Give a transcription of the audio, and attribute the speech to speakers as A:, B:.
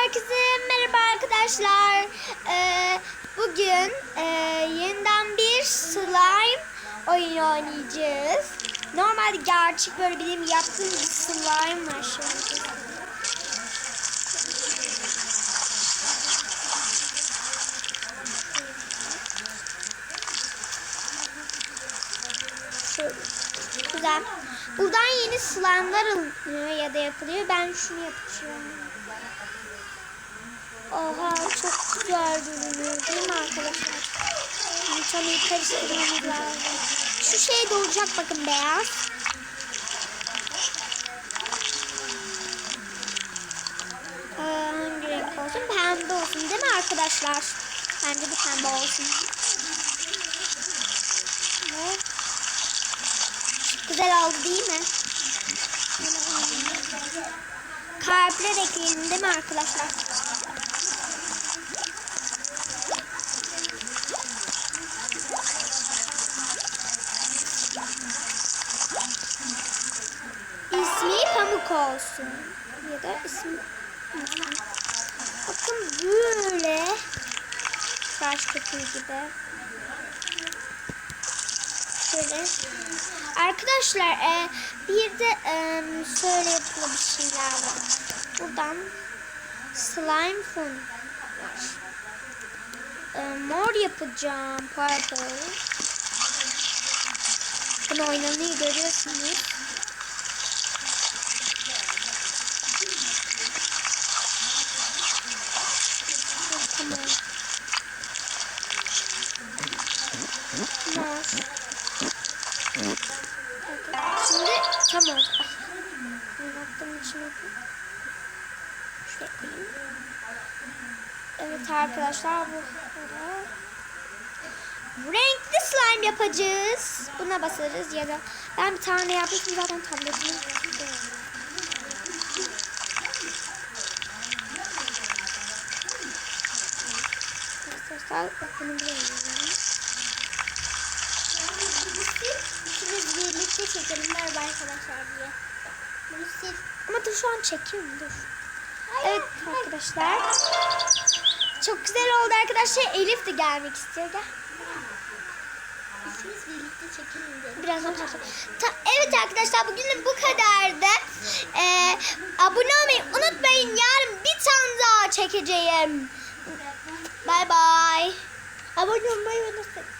A: Herkese merhaba arkadaşlar. Bugün yeniden bir slime oyunu oynayacağız. Normalde gerçek böyle benim yaptığım bir slime var şu an. Şöyle. Güzel. Buradan yeni slime'lar alınıyor ya da yapılıyor. Ben şunu yapacağım. Oha, çok güzel görünüyor değil mi arkadaşlar? Yumurtamayı karıştırmamız lazım. Şu şey de olacak, bakın, beyaz. Hangi renk olsun? Pembe olsun değil mi arkadaşlar? Bence de pembe olsun. Ve güzel oldu değil mi? Kalpler ekleyelim değil mi arkadaşlar? İsmi Pamuk olsun. Ya da ismi... Bakın böyle. Tıraş köpüğü gibi. Şöyle. Arkadaşlar bir de şöyle yapılı bir şeyler var. Buradan slime fon var. Mor yapacağım. Purple. Bunu oynanıyor, görüyorsunuz. Tamam. Mor. Şimdi tamam. Baktım içine. Şuraya koyayım. Evet arkadaşlar, bu renkli slime yapacağız. Buna basarız ya da ben bir tane yapmışım zaten tabletimi. Arkadaşlar bunu buraya yazalım. İkimiz birlikte çekelim merhaba arkadaşlar diye. Bunu sil. Ama dur, şu an çekiyorum, dur. Evet arkadaşlar. Çok güzel oldu arkadaşlar. Elif de gelmek istiyor. Gel.
B: İkimiz birlikte çekelim dedim.
A: Birazdan evet arkadaşlar, bugün bu kadardı. Abone olmayı unutmayın. Yarın bir tane daha çekeceğim. Bye bye.
B: Abone olmayı unutmayın.